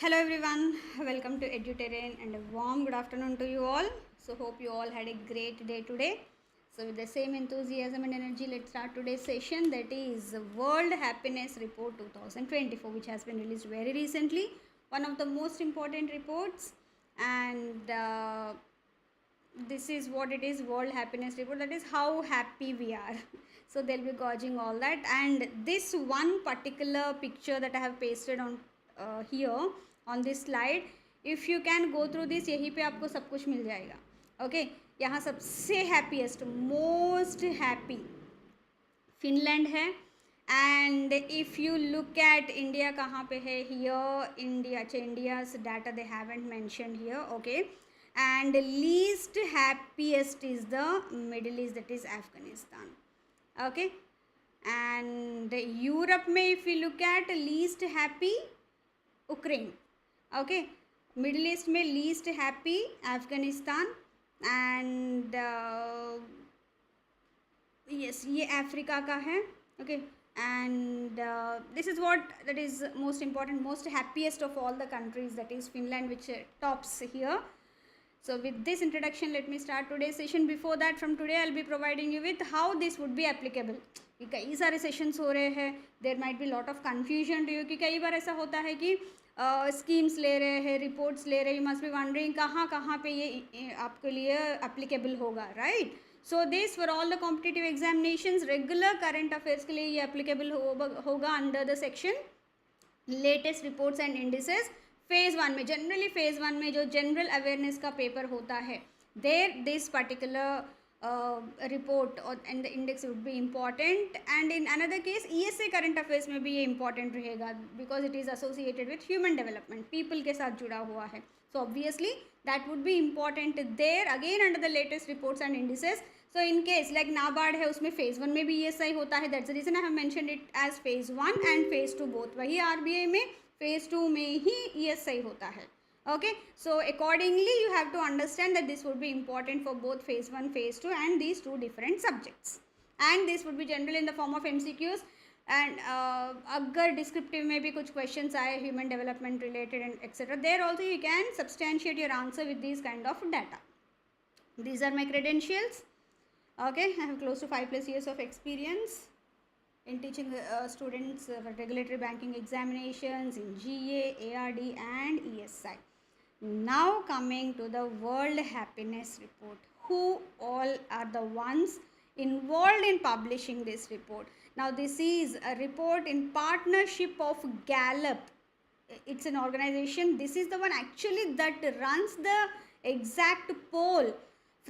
Hello everyone, welcome to EduTerrain and a warm good afternoon to you all. So hope you all had a great day today. So with the same enthusiasm and energy, let's start today's session, that is World Happiness Report 2024, which has been released very recently. One of the most important reports, and this is what it is, World Happiness Report, that is how happy we are. So they'll be gauging all that, and this one particular picture that I have pasted on here on this slide, if you can go through this, यहीं पे आपको सब कुछ मिल जाएगा. Okay, यहाँ सबसे happiest most happy Finland है. And if you look at India कहाँ पे है, हियर इंडिया, अच्छा India's data they haven't mention here. Okay, and least happiest is the Middle East, that is Afghanistan. Okay, and Europe में if you look at least happy Ukraine. Okay, Middle East में least happy Afghanistan, and yes, ये Africa का है. Okay, and this is what that is most important, most happiest of all the countries, that is Finland, which tops here. So with this introduction, let me start today's session. Before that, from today I'll be providing you with how this would be applicable. कई सारे sessions हो रहे हैं, there might be lot of confusion to you, कि कई बार ऐसा होता है कि स्कीम्स ले रहे हैं, रिपोर्ट्स ले रहे हैं, यू मस्ट बी वंडरिंग कहाँ पे ये आपके लिए एप्लीकेबल होगा, right. So this for all the competitive examinations, regular current affairs के लिए ये एप्लीकेबल होगा under the section latest reports and indices. Phase 1 में, जनरली फेज़ 1 में जो जनरल अवेयरनेस का पेपर होता है, there this particular report and the index would be important. And in another case ESA current affairs में भी ये इम्पॉर्टेंट रहेगा, because it is associated with human development, people के साथ जुड़ा हुआ है. So obviously that would be important there again under the latest reports and indices. So in case like NABARD है, उसमें फेज़ 1 में भी ईएसआई होता है, that's the reason I have mentioned it as phase 1 and phase 2 both. वही RBI में phase 2 में ही ESI होता है. Okay, so accordingly you have to understand that this would be important for both phase 1, phase 2 and these two different subjects, and this would be generally in the form of MCQs. and अगर descriptive में भी कुछ questions आए human development related and etc, there also you can substantiate your answer with these kind of data. These are my credentials. Okay, I have close to 5+ years of experience in teaching students regulatory banking examinations in GA, ARD and ESI. Now coming to the World Happiness Report, who all are the ones involved in publishing this report? Now this is a report in partnership of Gallup. It's an organization, this is the one actually that runs the exact poll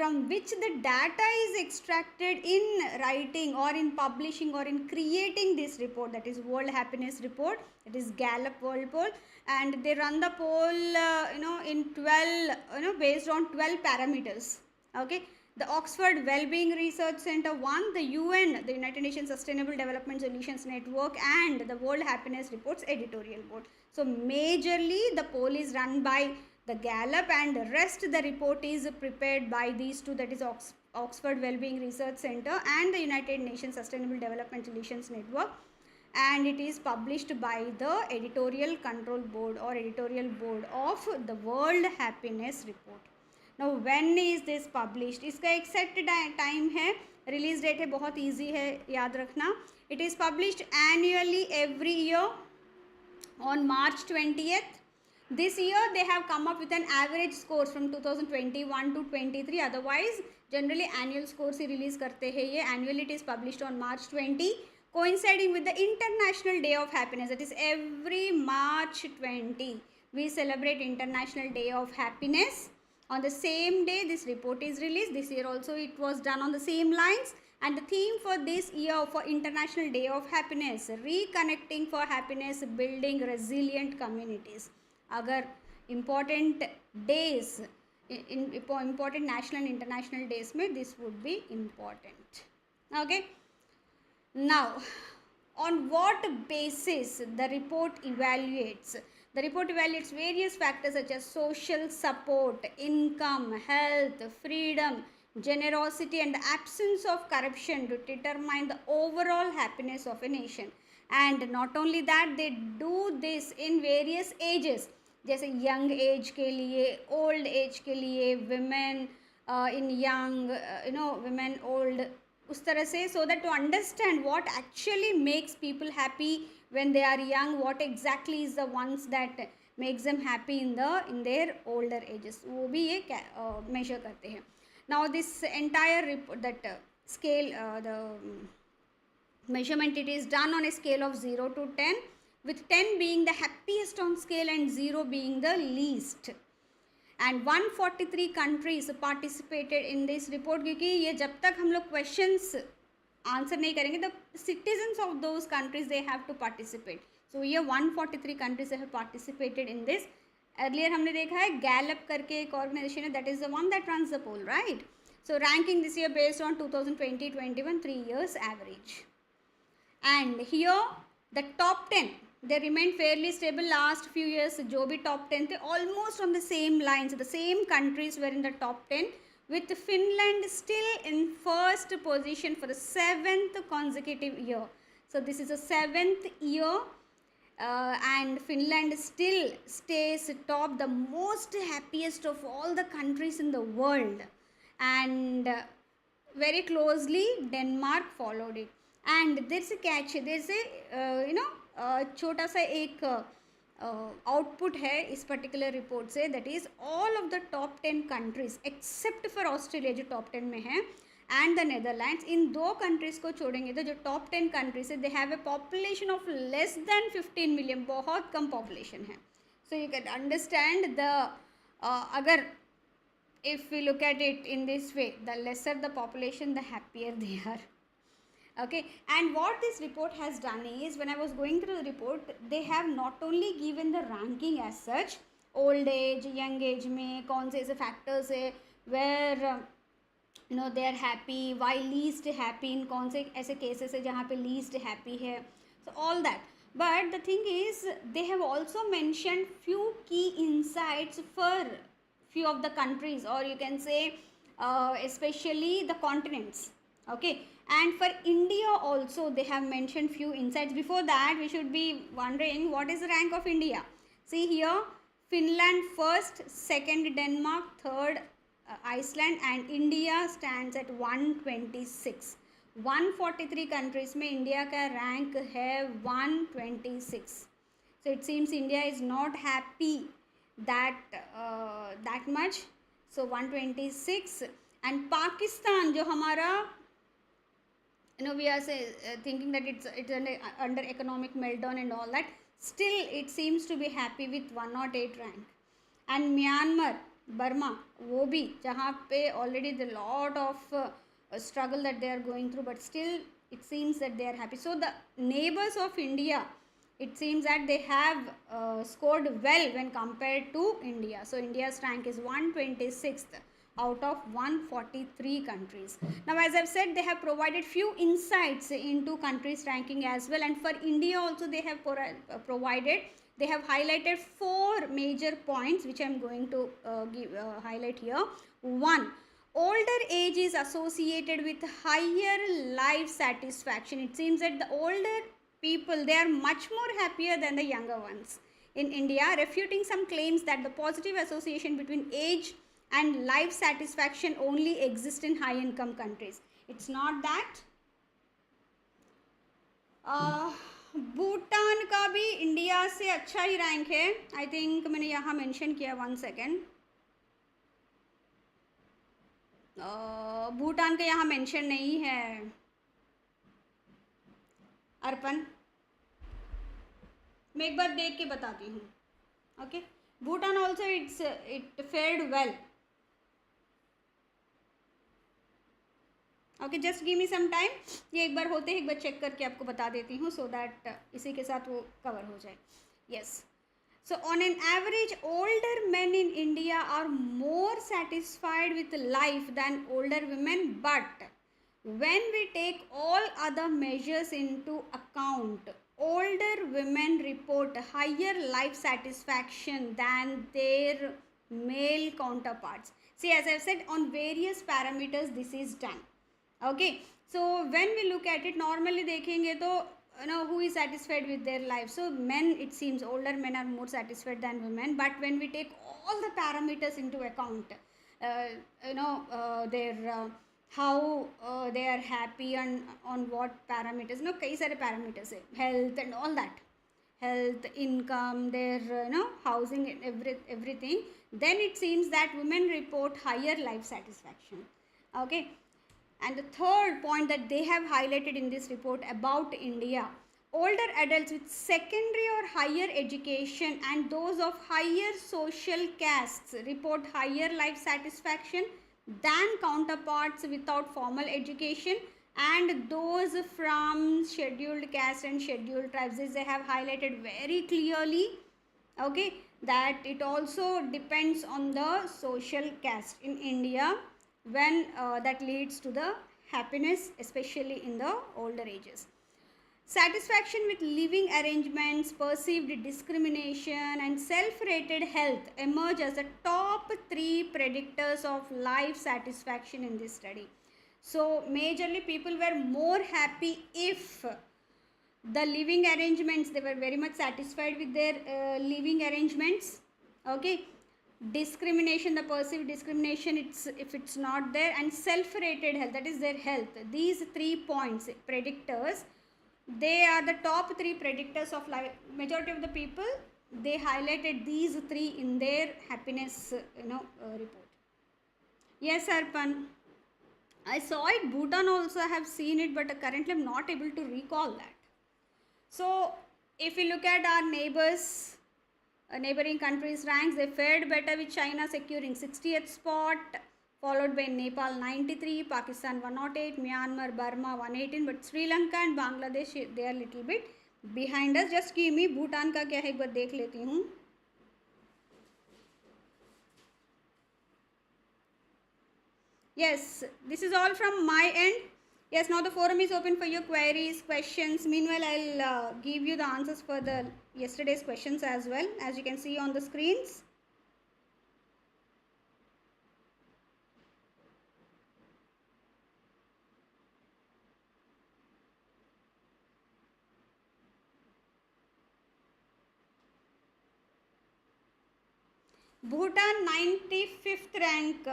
from which the data is extracted in writing or in publishing or in creating this report, that is World Happiness Report, that is Gallup World Poll. And they run the poll in 12 based on 12 parameters. Okay, the Oxford Wellbeing Research Center one, the UN, the United Nations Sustainable Development Solutions Network, and the World Happiness Reports editorial board. So majorly the poll is run by the Gallup, and the rest the report is prepared by these two, that is Oxford Wellbeing Research Center and the United Nations Sustainable Development Solutions Network, and it is published by the editorial control board or editorial board of the World Happiness Report. Now when is this published? इसका एक set time है, release date है, बहुत easy है याद रखना. It is published annually every year on March 20th. This year they have come up with an average scores from 2021 to 23. Otherwise generally annual scores he release करते हैं ये. Annually it is published on March 20, coinciding with the International Day of Happiness. That is every March 20 we celebrate International Day of Happiness. On the same day this report is released. This year also it was done on the same lines, and the theme for this year for International Day of Happiness, reconnecting for happiness, building resilient communities. अगर important days, important national and international days में this would be important. Okay, now on what basis the report evaluates? The report evaluates various factors such as social support, income, health, freedom, generosity and the absence of corruption to determine the overall happiness of a nation. And not only that, they do this in various ages. जैसे young age के लिए, old age के लिए, women in young, women old, उस तरह से, so that to understand what actually makes people happy when they are young, what exactly is the ones that makes them happy in their older ages, वो भी ये measure करते हैं. Now this entire report that scale, the measurement, it is done on a scale of 0 to 10, with 10 being the happiest on scale and 0 being the least. And 143 countries participated in this report, क्योंकि ये जब तक हम लोग questions answer नहीं करेंगे, the citizens of those countries they have to participate. So ये 143 countries have participated in this. Earlier हमने देखा है गैलप करके एक ऑर्गेनाइजेशन है, that is the one that runs the poll, right? So ranking this year based on 2020-21 3 years average. And here the top 10, they remained fairly stable last few years. जो भी top 10 थे almost on the same lines, the same countries were in the top 10, with Finland still in first position for the 7th consecutive year. So this is the 7th year, and Finland still stays top, the most happiest of all the countries in the world. And very closely Denmark followed it. And there's a catch, there's a छोटा सा एक output है इस particular report से, that is all of the top 10 countries except for Australia जो top 10 में है, and the Netherlands, in 2 countries को छोड़ेंगे तो जो टॉप 10 कंट्रीज है they have a population of less than 15 million, बहुत कम पॉपुलेशन है. So you can understand the, अगर if we look at it in this way, the lesser the population, the happier they are. Okay, and what this report has done is, when I was going through the report, they have not only given the ranking as such, old age, young age में कौन से ऐसे factors है where they are happy, why least happy, in कौन से ऐसे cases है जहाँ पे least happy है, so all that. But the thing is, they have also mentioned few key insights for few of the countries, or you can say especially the continents. Okay, and for India also they have mentioned few insights. Before that, we should be wondering what is the rank of India. See here, Finland first, second Denmark, third Iceland, and India stands at 126. 143 countries में India का rank है 126. So it seems India is not happy that much. So 126. And Pakistan जो हमारा, we are thinking that it's under economic meltdown and all that, still it seems to be happy with 108 rank. And Myanmar, Burma, वो भी जहाँ पे already the lot of struggle that they are going through, but still it seems that they are happy. So the neighbors of India, it seems that they have scored well when compared to India. So India's rank is 126th out of 143 countries. Now, as I've said, they have provided few insights into countries ranking as well, and for India also they have provided, they have highlighted 4 major points which I'm going to highlight here. 1, older age is associated with higher life satisfaction. It seems that the older people, they are much more happier than the younger ones in India, refuting some claims that the positive association between age and life satisfaction only exists in high income countries. It's not that. Bhutan का भी India से अच्छा ही rank है, I think मैंने यहाँ mention किया, 1 second. Bhutan का यहाँ मेंशन नहीं है अर्पण, मैं एक बार देख के बताती हूँ. Okay, Bhutan also it fared well. Okay, just give me some time, ये एक बार होते हैं, एक बार चेक करके आपको बता देती हूँ, सो दैट इसी के साथ वो कवर हो जाए. Yes, so on an average older men in India are more satisfied with life than older women, but when we take all other measures into account, older women report higher life satisfaction than their male counterparts. See, as I've said, on various parameters this is done. Okay, so when we look at it, normally देखेंगे तो who is satisfied with their life. So men, it seems older men are more satisfied than women, but when we take all the parameters into account, their how they are happy and on what parameters, कई सारे parameters है, health and all that, health, income, their housing and everything, then it seems that women report higher life satisfaction. Okay. And the third point that they have highlighted in this report about India, older adults with secondary or higher education and those of higher social castes report higher life satisfaction than counterparts without formal education, and those from scheduled caste and scheduled tribes. This they have highlighted very clearly, okay, that it also depends on the social caste in India when that leads to the happiness, especially in the older ages. Satisfaction with living arrangements, perceived discrimination and self-rated health emerge as the top 3 predictors of life satisfaction in this study. So majorly people were more happy if the living arrangements, they were very much satisfied with their living arrangements, okay. Discrimination, the perceived discrimination, if it's not there, and self-rated health, that is their health. These 3 points, predictors, they are the top 3 predictors of life. Majority of the people, they highlighted these 3 in their happiness report. Yes, Arpan, I saw it. Bhutan also, I have seen it, but currently I'm not able to recall that. So if we look at our neighboring countries ranks, they fared better with China securing 60th spot, followed by Nepal 93, Pakistan 108, Myanmar, Burma 118, but Sri Lanka and Bangladesh, they are little bit behind us. Just give me Bhutan का क्या है एक बार देख लेती हूँ. Yes, this is all from my end. Yes, now the forum is open for your queries, questions. Meanwhile, I'll give you the answers for the yesterday's questions as well, as you can see on the screens. Bhutan 95th rank.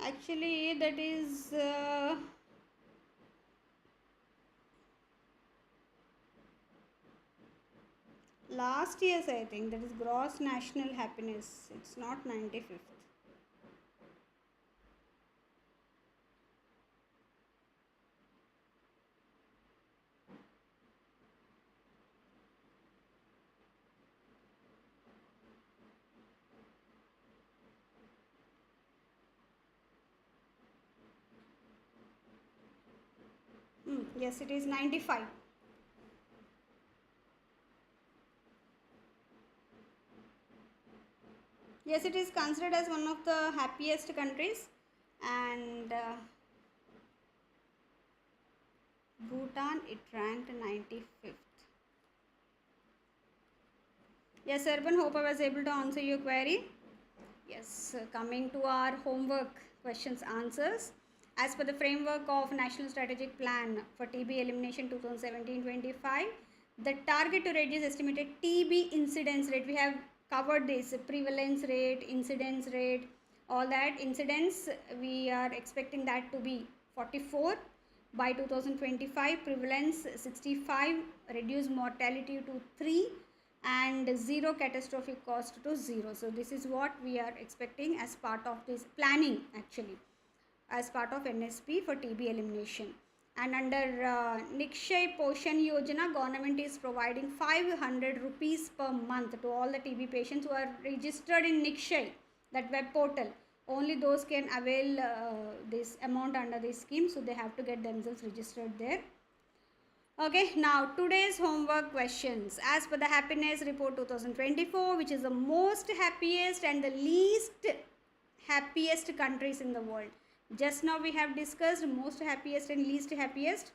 Actually, that is last year's, I think. That is gross national happiness. It's not 95th. Yes, it is 95. Yes, it is considered as one of the happiest countries, and Bhutan, it ranked 95th. Yes, Urban, hope I was able to answer your query. Yes, coming to our homework questions answers. As per the framework of National Strategic Plan for TB Elimination 2017-25, the target to reduce estimated TB incidence rate, we have covered this, prevalence rate, incidence rate, all that. Incidence, we are expecting that to be 44 by 2025, prevalence 65, reduce mortality to 3, and 0 catastrophic cost to 0. So this is what we are expecting as part of this planning, actually, as part of NSP for TB elimination. And under Nikshay Poshan Yojana, government is providing 500 rupees per month to all the TB patients who are registered in Nikshay, that web portal. Only those can avail this amount under this scheme, so they have to get themselves registered there. Okay, now today's homework questions. As per the happiness report 2024, which is the most happiest and the least happiest countries in the world. Just now we have discussed most happiest and least happiest.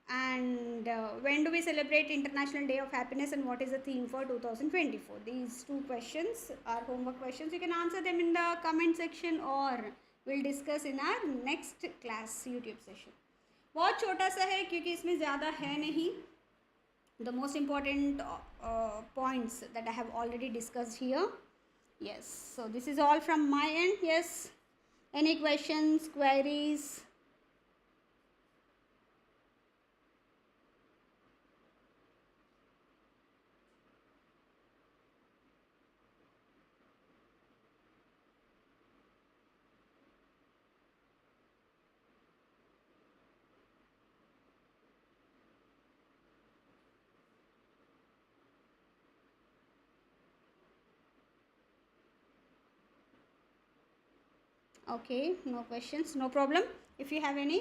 and when do we celebrate International Day of Happiness and what is the theme for 2024? These two questions are homework questions. You can answer them in the comment section or we'll discuss in our next class YouTube session. बहुत छोटा सा है क्योंकि इसमें ज़्यादा है नहीं. The most important points that I have already discussed here. Yes, so this is all from my end. Yes, any questions, queries? Okay, no questions, no problem. If you have any,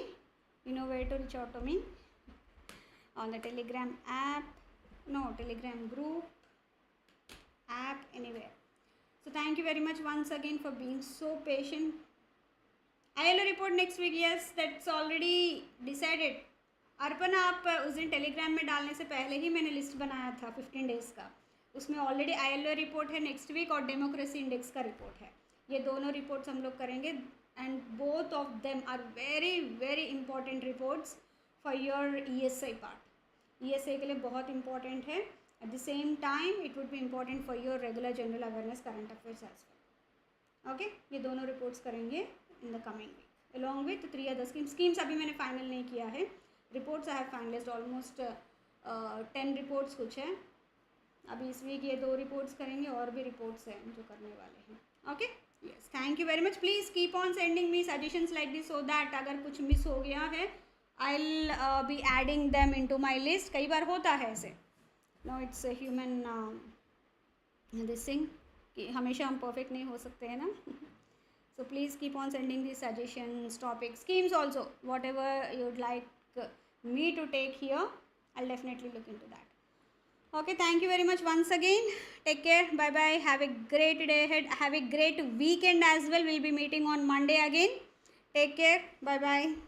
you know where to reach out to me on the Telegram app, no, Telegram group, app, anywhere. So thank you very much once again for being so patient. ILO report next week, yes, that's already decided. Arpana, आप उस दिन Telegram में डालने से पहले ही मैंने list बनाया था 15 डेज़ का. उसमें ऑलरेडी ILO रिपोर्ट है नेक्स्ट वीक और डेमोक्रेसी इंडेक्स का रिपोर्ट है. ये दोनों रिपोर्ट्स हम लोग करेंगे and both of them are very very important reports for your ESI part. ESI के लिए बहुत इंपॉर्टेंट है. At the same time it would be important for your regular general awareness current affairs as well. Okay, ये दोनों reports करेंगे in the coming week along with 3 other schemes. अभी मैंने final नहीं किया है. Reports I have finalised almost 10 reports कुछ है. अभी इस वीक ये 2 रिपोर्ट्स करेंगे और भी रिपोर्ट्स हैं जो करने वाले हैं. Okay, yes, thank you very much. Please keep on sending me suggestions like this so that अगर कुछ मिस हो गया है I will be adding them into my list. कई बार होता है ऐसे. No, it's human this thing कि हमेशा हम परफेक्ट नहीं हो सकते हैं ना. So please keep on sending this suggestions, topics, schemes also, whatever you'd like me to take here. I'll definitely look into that. Okay, thank you very much once again. Take care. Bye bye. Have a great day ahead. Have a great weekend as well. We'll be meeting on Monday again. Take care. Bye bye.